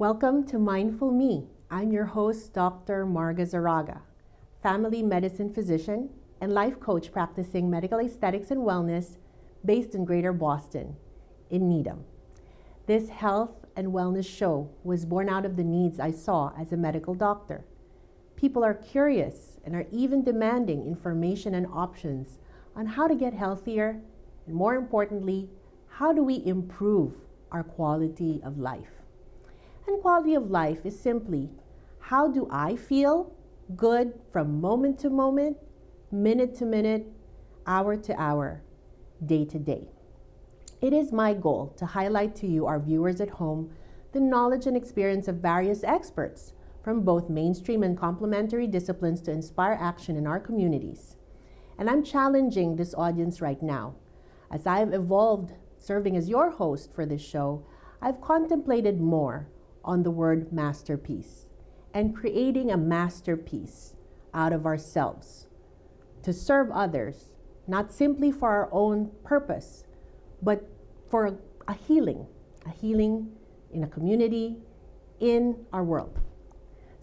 Welcome to Mindful Me. I'm your host, Dr. Marga, family medicine physician and life coach practicing medical aesthetics and wellness based in Greater Boston, in Needham. This health and wellness show was born out of the needs I saw as a medical doctor. People are curious and are even demanding information and options on how to get healthier, and more importantly, how do we improve our quality of life? And quality of life is simply, how do I feel good from moment to moment, minute to minute, hour to hour, day to day? It is my goal to highlight to you, our viewers at home, the knowledge and experience of various experts from both mainstream and complementary disciplines to inspire action in our communities. And I'm challenging this audience right now. As I've evolved serving as your host for this show, I've contemplated more on the word masterpiece and creating a masterpiece out of ourselves to serve others, not simply for our own purpose, but for a healing in a community, in our world.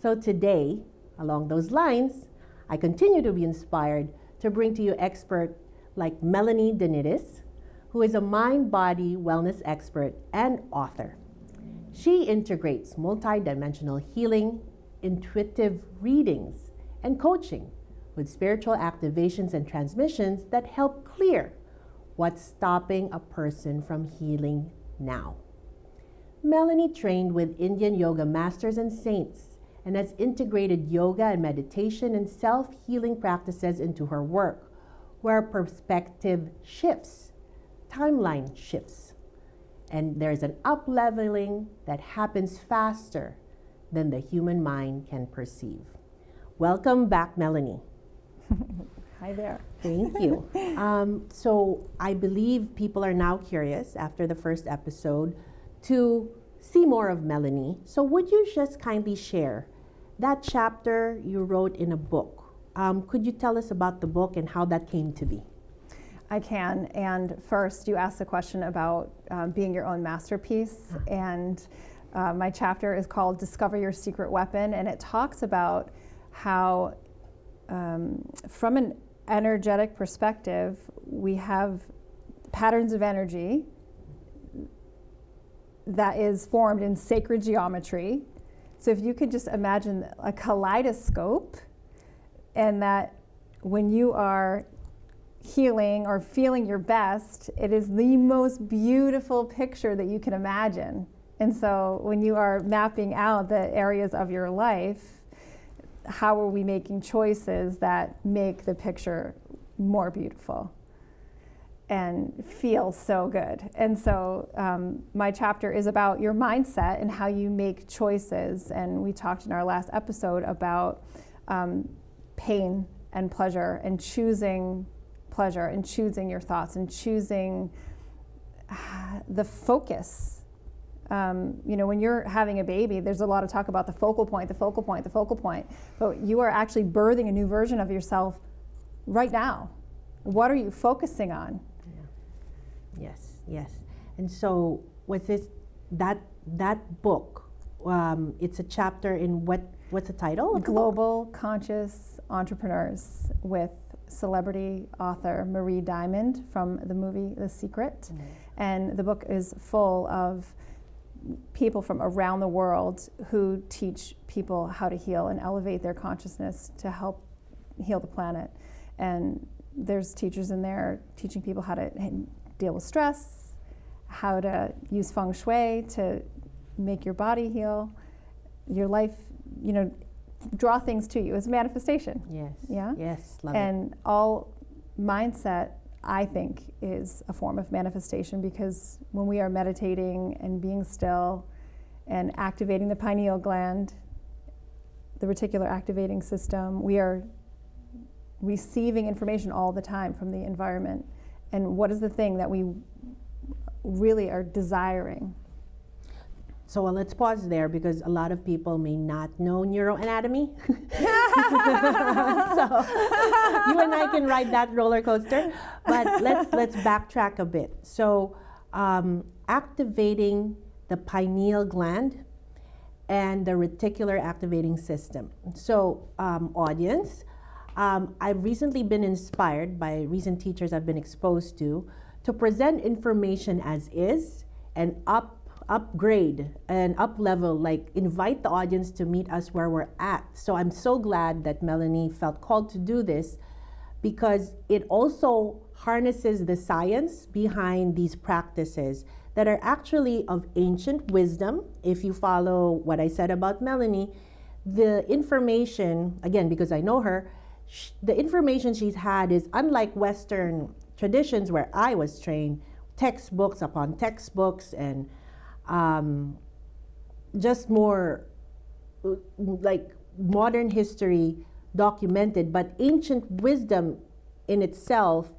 So today, along those lines, I continue to be inspired to bring to you experts like Melanie DeNittis, who is a mind-body wellness expert and author. She integrates multidimensional healing, intuitive readings, and coaching with spiritual activations and transmissions that help clear what's stopping a person from healing now. Melanie trained with Indian yoga masters and saints and has integrated yoga and meditation and self-healing practices into her work, where perspective shifts, timeline shifts, and there's an up-leveling that happens faster than the human mind can perceive. Welcome back, Melanie. Hi there. Thank you. So I believe people are now curious after the first episode to see more of Melanie. So would you just kindly share that chapter you wrote in a book? Could you tell us about the book and how that came to be? I can. And first, you asked a question about being your own masterpiece. And my chapter is called Discover Your Secret Weapon. And it talks about how, from an energetic perspective, we have patterns of energy that is formed in sacred geometry. So if you could just imagine a kaleidoscope, and that when you are healing or feeling your best, it is the most beautiful picture that you can imagine. And so when you are mapping out the areas of your life, how are we making choices that make the picture more beautiful and feel so good? And so my chapter is about your mindset and how you make choices. And we talked in our last episode about pain and pleasure, and choosing pleasure and choosing your thoughts and choosing the focus. When you're having a baby, there's a lot of talk about the focal point, but you are actually birthing a new version of yourself right now. What are you focusing on? Yeah. Yes. And so with that book, it's a chapter in what's the title of the Global Conscious Entrepreneurs, with celebrity author Marie Diamond from the movie The Secret. Mm-hmm. And the book is full of people from around the world who teach people how to heal and elevate their consciousness to help heal the planet. And there's teachers in there teaching people how to deal with stress, how to use feng shui to make your body heal, your life, draw things to you. It's a manifestation. Yes. Yeah? Yes, love and all mindset, I think, is a form of manifestation, because when we are meditating and being still and activating the pineal gland, the reticular activating system, we are receiving information all the time from the environment. And what is the thing that we really are desiring? So let's pause there, because a lot of people may not know neuroanatomy. So you and I can ride that roller coaster, but let's backtrack a bit. So activating the pineal gland and the reticular activating system. So, audience, I've recently been inspired by recent teachers I've been exposed to present information as is and upgrade and up level, like invite the audience to meet us where we're at. So I'm so glad that Melanie felt called to do this, because it also harnesses the science behind these practices that are actually of ancient wisdom. If you follow what I said about Melanie, the information, again, because I know her, the information she's had is unlike Western traditions where I was trained, textbooks upon textbooks, and just more like modern history documented. But ancient wisdom in itself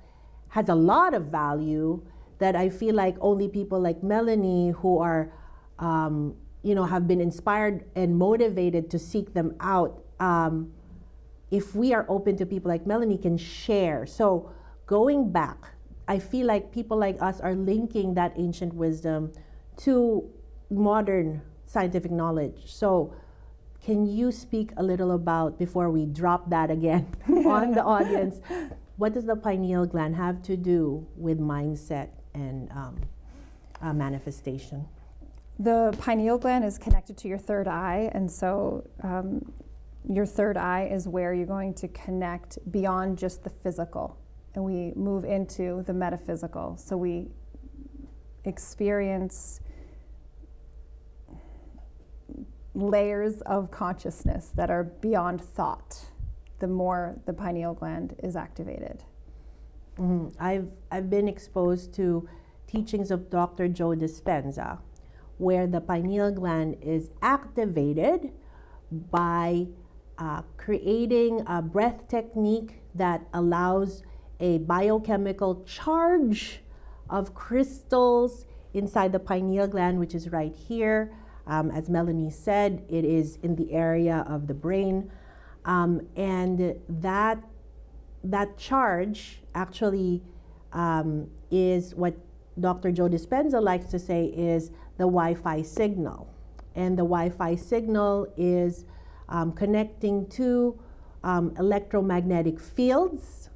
has a lot of value that I feel like only people like Melanie, who are, have been inspired and motivated to seek them out, if we are open to people like Melanie, can share. So going back, I feel like people like us are linking that ancient wisdom to modern scientific knowledge. So can you speak a little about, before we drop that again on the audience, what does the pineal gland have to do with mindset and manifestation? The pineal gland is connected to your third eye, and so your third eye is where you're going to connect beyond just the physical, and we move into the metaphysical. So we experience layers of consciousness that are beyond thought the more the pineal gland is activated. I've been exposed to teachings of Dr. Joe Dispenza, where the pineal gland is activated by creating a breath technique that allows a biochemical charge of crystals inside the pineal gland, which is right here. As Melanie said, it is in the area of the brain. And that charge actually is what Dr. Joe Dispenza likes to say is the Wi-Fi signal. And the Wi-Fi signal is connecting to electromagnetic fields,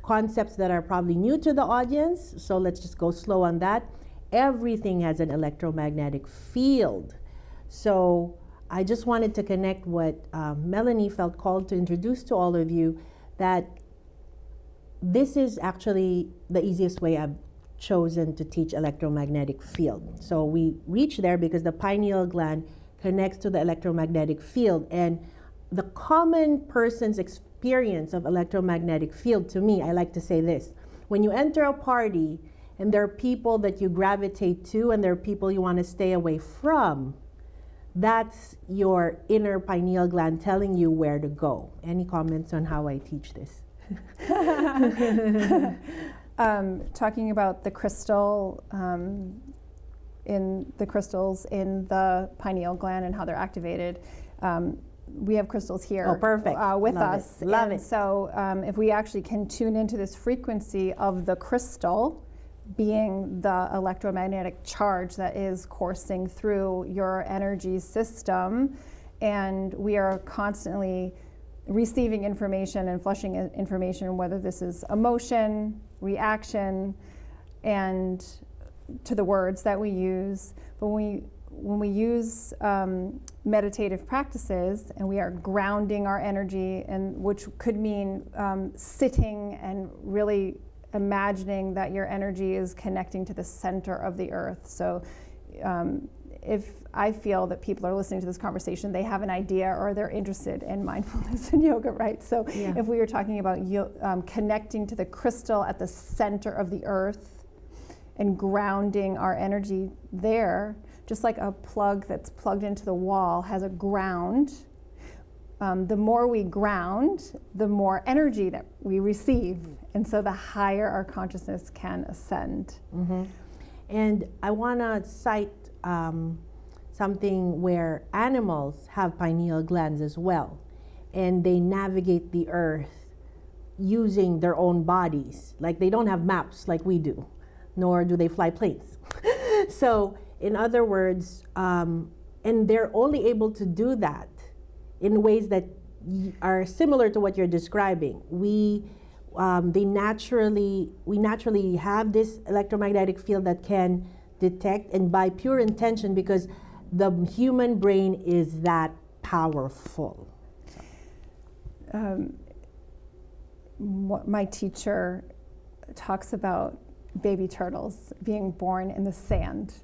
concepts that are probably new to the audience. So let's just go slow on that. Everything has an electromagnetic field. So I just wanted to connect what Melanie felt called to introduce to all of you, that this is actually the easiest way I've chosen to teach electromagnetic field. So we reach there because the pineal gland connects to the electromagnetic field, and the common person's experience of electromagnetic field, to me, I like to say this: when you enter a party and there are people that you gravitate to and there are people you want to stay away from, that's your inner pineal gland telling you where to go. Any comments on how I teach this? Talking about the crystal, in the crystals in the pineal gland and how they're activated. We have crystals here. Oh, perfect. With Love us. It. Love and it. So if we actually can tune into this frequency of the crystal being the electromagnetic charge that is coursing through your energy system, and we are constantly receiving information and flushing information, whether this is emotion, reaction, and to the words that we use. But when we use meditative practices and we are grounding our energy, and which could mean sitting and really imagining that your energy is connecting to the center of the earth. So if I feel that people are listening to this conversation, they have an idea or they're interested in mindfulness and yoga, right? So if we were talking about connecting to the crystal at the center of the earth and grounding our energy there, just like a plug that's plugged into the wall has a ground, the more we ground, the more energy that we receive. And so the higher our consciousness can ascend. Mm-hmm. And I want to cite something where animals have pineal glands as well, and they navigate the earth using their own bodies. Like, they don't have maps like we do, nor do they fly planes. So in other words, And they're only able to do that in ways that are similar to what you're describing. We naturally have this electromagnetic field that can detect, and by pure intention, because the human brain is that powerful. My teacher talks about baby turtles being born in the sand.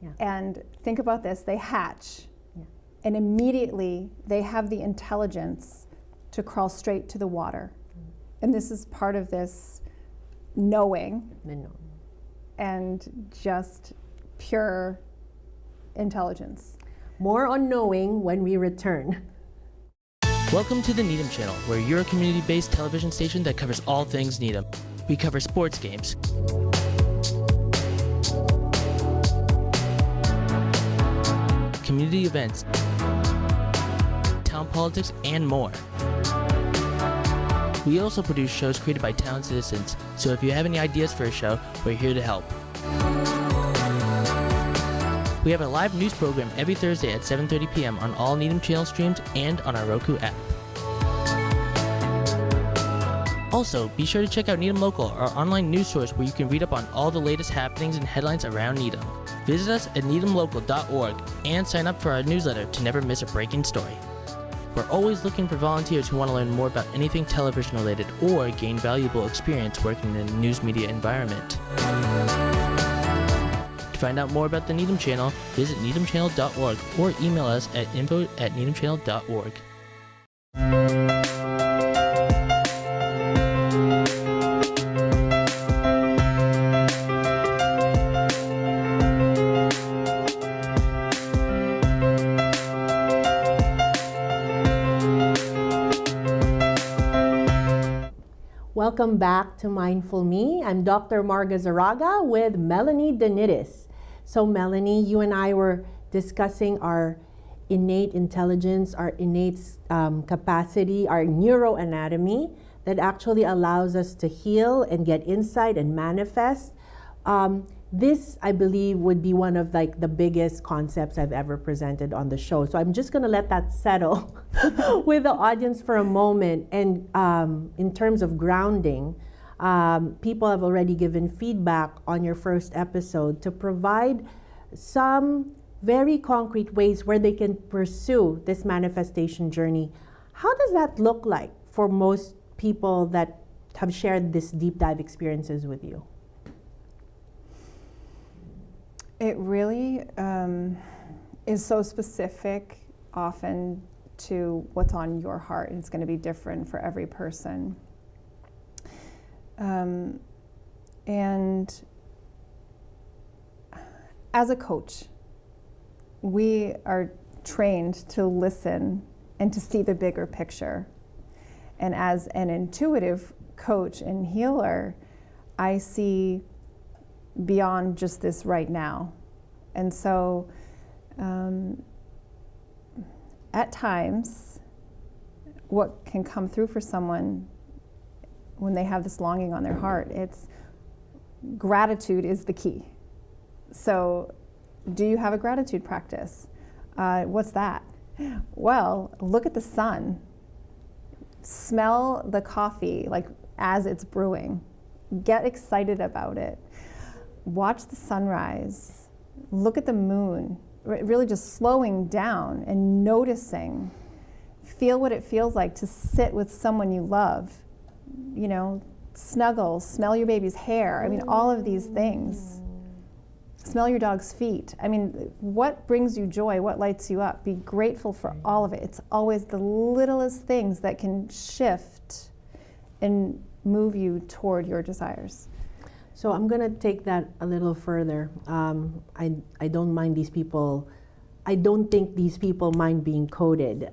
Yeah. And think about this, they hatch, Yeah. and immediately they have the intelligence to crawl straight to the water. And this is part of this knowing and just pure intelligence. More on knowing when we return. Welcome to the Needham Channel, where you're a community-based television station that covers all things Needham. We cover sports games, community events, town politics, and more. We also produce shows created by town citizens, so if you have any ideas for a show, we're here to help. We have a live news program every Thursday at 7:30 p.m. on all Needham Channel streams and on our Roku app. Also, be sure to check out Needham Local, our online news source where you can read up on all the latest happenings and headlines around Needham. Visit us at needhamlocal.org and sign up for our newsletter to never miss a breaking story. We're always looking for volunteers who want to learn more about anything television related or gain valuable experience working in a news media environment. To find out more about the Needham Channel, visit needhamchannel.org or email us at info@needhamchannel.org. Welcome back to Mindful Me. I'm Dr. Marga Zaraga with Melanie DeNittis. So Melanie, you and I were discussing our innate intelligence, our innate capacity, our neuroanatomy that actually allows us to heal and get insight and manifest. This, I believe, would be one of the biggest concepts I've ever presented on the show. So I'm just going to let that settle with the audience for a moment. And in terms of grounding, people have already given feedback on your first episode to provide some very concrete ways where they can pursue this manifestation journey. How does that look like for most people that have shared this deep dive experiences with you? It really is so specific often to what's on your heart, and it's going to be different for every person. And as a coach, we are trained to listen and to see the bigger picture. And as an intuitive coach and healer, I see beyond just this right now. And so at times, what can come through for someone when they have this longing on their heart, it's gratitude is the key. So do you have a gratitude practice? What's that? Well, look at the sun. Smell the coffee as it's brewing. Get excited about it. Watch the sunrise, look at the moon, really just slowing down and noticing. Feel what it feels like to sit with someone you love, snuggle, smell your baby's hair. I mean, all of these things. Smell your dog's feet. I mean, what brings you joy? What lights you up? Be grateful for all of it. It's always the littlest things that can shift and move you toward your desires. So I'm going to take that a little further. I don't mind these people. I don't think these people mind being coded.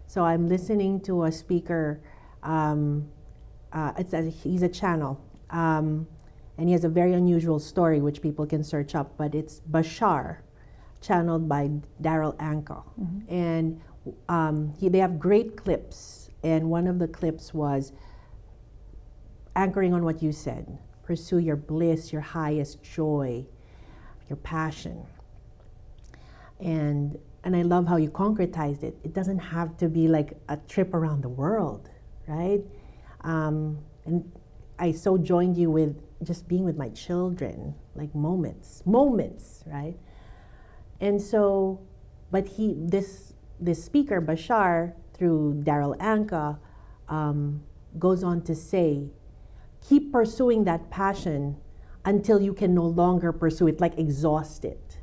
So I'm listening to a speaker. He's a channel. And he has a very unusual story, which people can search up. But it's Bashar, channeled by Daryl Anka. Mm-hmm. And they have great clips. And one of the clips was anchoring on what you said. Pursue your bliss, your highest joy, your passion. And I love how you concretized it. It doesn't have to be like a trip around the world, right? And I so joined you with just being with my children, like moments, right? And so, but this speaker, Bashar, through Daryl Anka, goes on to say, keep pursuing that passion until you can no longer pursue it, like exhaust it.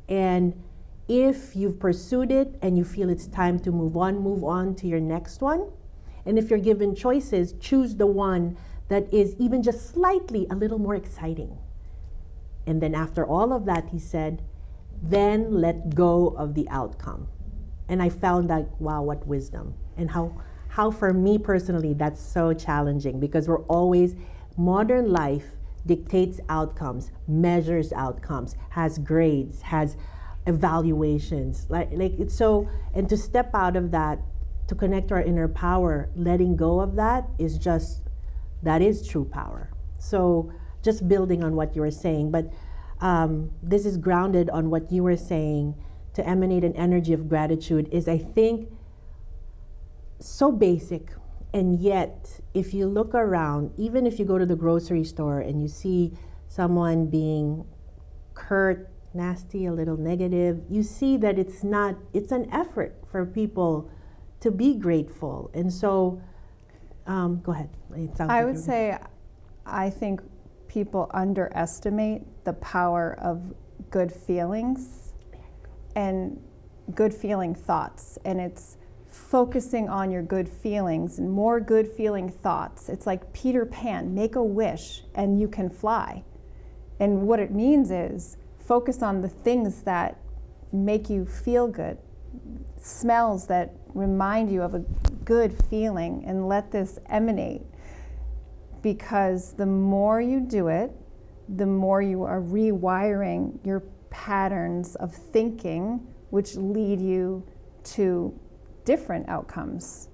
And if you've pursued it and you feel it's time to move on to your next one. And if you're given choices, choose the one that is even just slightly a little more exciting. And then after all of that, he said, then let go of the outcome. And I found like, wow, what wisdom. And how for me personally, that's so challenging, because we're always, modern life dictates outcomes, measures outcomes, has grades, has evaluations, like it's so, and to step out of that, to connect to our inner power, letting go of that is true power. So just building on what you were saying, but this is grounded on what you were saying. To emanate an energy of gratitude is, I think, so basic. And yet, if you look around, even if you go to the grocery store and you see someone being curt, nasty, a little negative, you see that it's an effort for people to be grateful. And so, go ahead. I would say, I think people underestimate the power of good feelings and good feeling thoughts. And it's focusing on your good feelings and more good feeling thoughts. It's like Peter Pan, make a wish and you can fly. And what it means is focus on the things that make you feel good, smells that remind you of a good feeling, and let this emanate. Because the more you do it, the more you are rewiring your patterns of thinking, which lead you to different outcomes,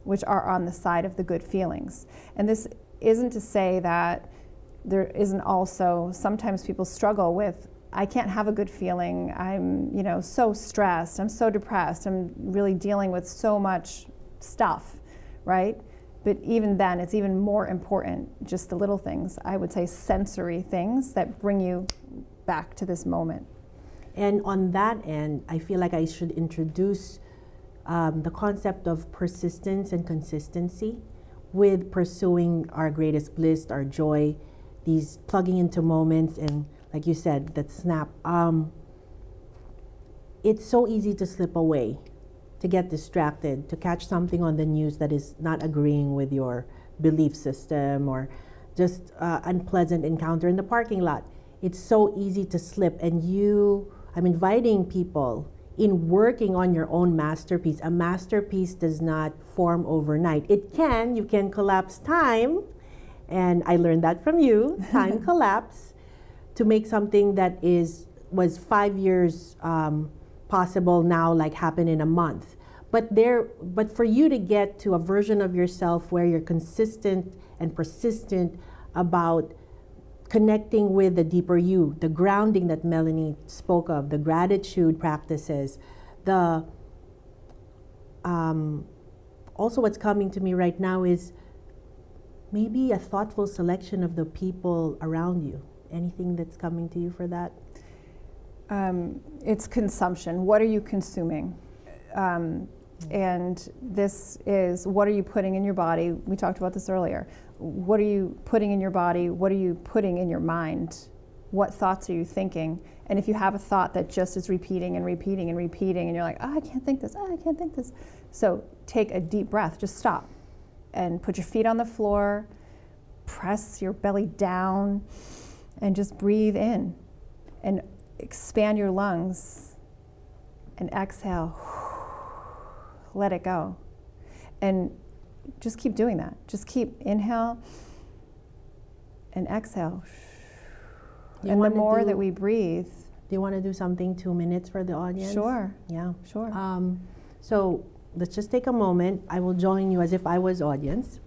which are on the side of the good feelings. And this isn't to say that there isn't also, sometimes people struggle with, I can't have a good feeling, I'm so stressed, I'm so depressed, I'm really dealing with so much stuff, right? But even then, it's even more important, just the little things, I would say sensory things that bring you back to this moment. And on that end, I feel like I should introduce the concept of persistence and consistency with pursuing our greatest bliss, our joy, these plugging into moments, and like you said, that snap. It's so easy to slip away, to get distracted, to catch something on the news that is not agreeing with your belief system, or just unpleasant encounter in the parking lot. It's so easy to slip, and I'm inviting people in working on your own masterpiece. A masterpiece does not form overnight. You can collapse time, and I learned that from you, time collapse, to make something that was 5 years possible now, like happen in a month. But for you to get to a version of yourself where you're consistent and persistent about connecting with the deeper you, the grounding that Melanie spoke of, the gratitude practices, also what's coming to me right now is maybe a thoughtful selection of the people around you. Anything that's coming to you for that? It's consumption. What are you consuming? And this is, what are you putting in your body? We talked about this earlier. What are you putting in your body? What are you putting in your mind? What thoughts are you thinking? And if you have a thought that just is repeating and repeating and repeating, and you're like, I can't think this, I can't think this. So take a deep breath, just stop and put your feet on the floor, press your belly down, and just breathe in and expand your lungs, and exhale. Let it go. And just keep doing that. Just keep inhale and exhale. And the more that we breathe. Do you want to do something 2 minutes for the audience? Sure. Yeah. Sure. So let's just take a moment. I will join you as if I was audience.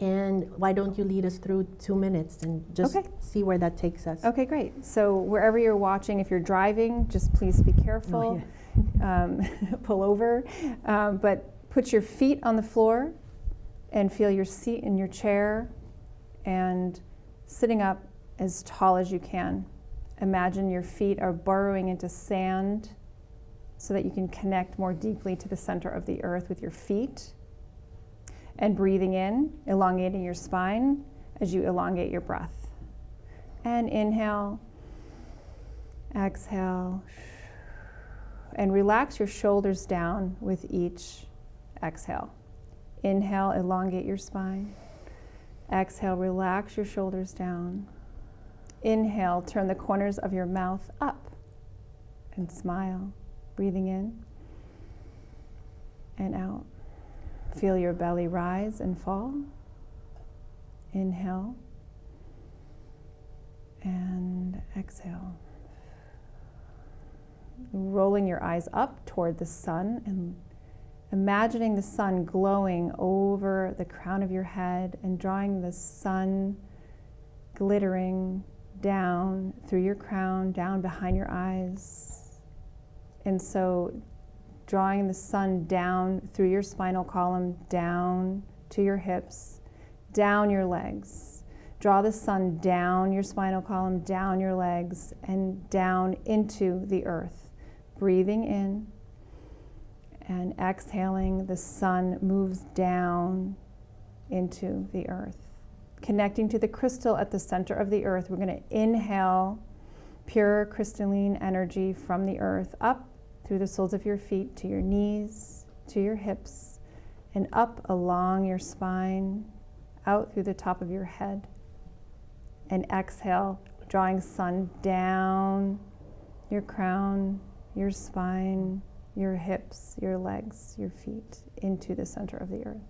And why don't you lead us through 2 minutes and just Okay. see where that takes us? Okay, great. So wherever you're watching, if you're driving, just please be careful. Pull over. But put your feet on the floor and feel your seat in your chair and sitting up as tall as you can. Imagine your feet are burrowing into sand so that you can connect more deeply to the center of the earth with your feet. And breathing in, elongating your spine as you elongate your breath. And inhale, exhale, and relax your shoulders down with each exhale. Inhale, elongate your spine. Exhale, relax your shoulders down. Inhale, turn the corners of your mouth up and smile. Breathing in and out. Feel your belly rise and fall. Inhale and exhale. Rolling your eyes up toward the sun and imagining the sun glowing over the crown of your head and drawing the sun glittering down through your crown, down behind your eyes. And so drawing the sun down through your spinal column, down to your hips, down your legs. Draw the sun down your spinal column, down your legs, and down into the earth. Breathing in and exhaling, the sun moves down into the earth. Connecting to the crystal at the center of the earth, we're going to inhale pure crystalline energy from the earth up through the soles of your feet to your knees, to your hips, and up along your spine, out through the top of your head. And exhale, drawing sun down your crown, your spine, your hips, your legs, your feet, into the center of the earth.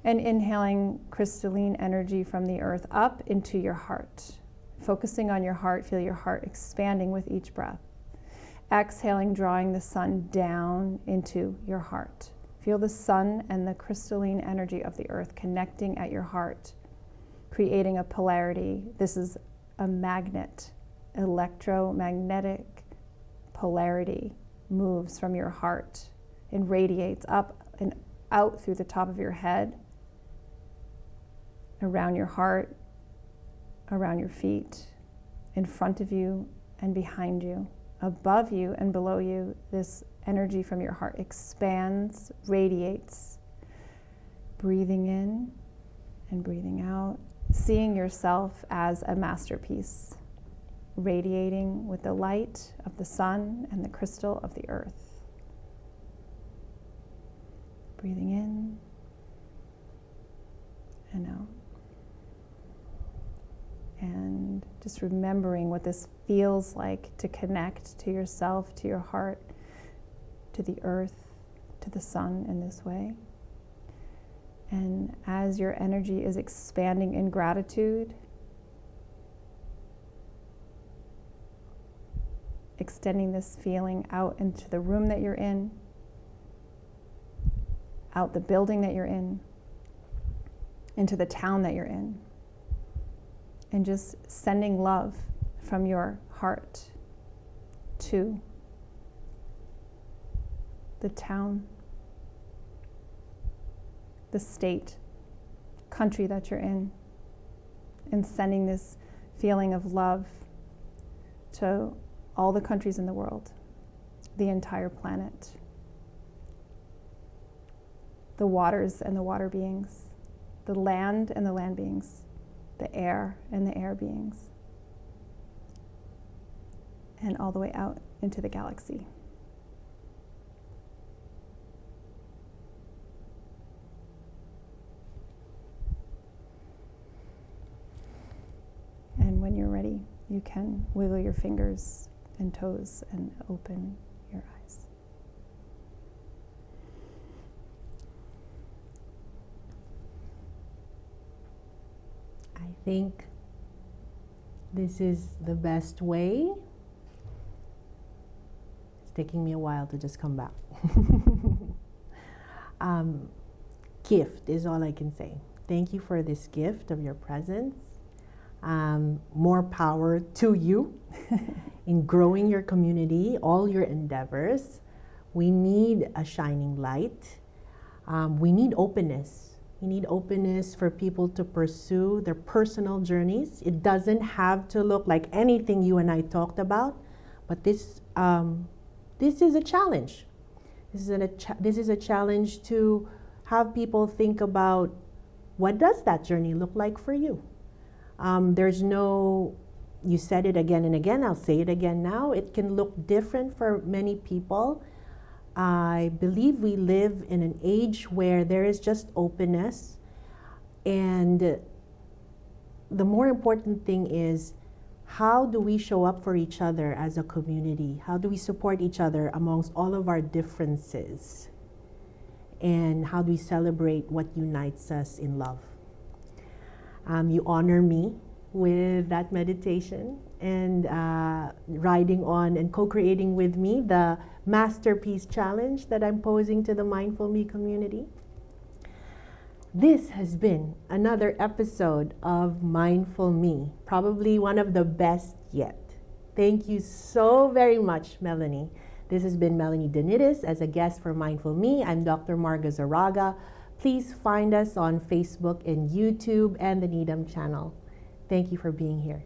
And inhaling crystalline energy from the earth up into your heart. Focusing on your heart, feel your heart expanding with each breath. Exhaling, drawing the sun down into your heart. Feel the sun and the crystalline energy of the earth connecting at your heart, creating a polarity. This is a magnet. Electromagnetic polarity moves from your heart and radiates up and out through the top of your head, around your heart, around your feet, in front of you and behind you. Above you and below you, this energy from your heart expands, radiates. Breathing in and breathing out, seeing yourself as a masterpiece, radiating with the light of the sun and the crystal of the earth. Breathing in and out. And just remembering what this feels like to connect to yourself, to your heart, to the earth, to the sun in this way. And as your energy is expanding in gratitude, extending this feeling out into the room that you're in, out the building that you're in, into the town that you're in. And just sending love from your heart to the town, the state, country that you're in, and sending this feeling of love to all the countries in the world, the entire planet, the waters and the water beings, the land and the land beings, the air and the air beings, and all the way out into the galaxy. And when you're ready, you can wiggle your fingers and toes and open your eyes. I think this is the best way. It's taking me a while to just come back. Gift is all I can say. Thank you for this gift of your presence. More power to you in growing your community, all your endeavors. We need a shining light. We need openness. We need openness for people to pursue their personal journeys. It doesn't have to look like anything you and I talked about, but this is a challenge. This is a challenge to have people think about, what does that journey look like for you? There's no, you said it again and again, I'll say it again now, it can look different for many people. I believe we live in an age where there is just openness, and the more important thing is, how do we show up for each other as a community? How do we support each other amongst all of our differences? And how do we celebrate what unites us in love? You honor me with that meditation and riding on and co-creating with me the masterpiece challenge that I'm posing to the Mindful Me community. This has been another episode of Mindful Me, probably one of the best yet. Thank you so very much, Melanie. This has been Melanie DeNittis as a guest for Mindful Me. I'm Dr. Marga Zaraga. Please find us on Facebook and YouTube and the Needham channel. Thank you for being here.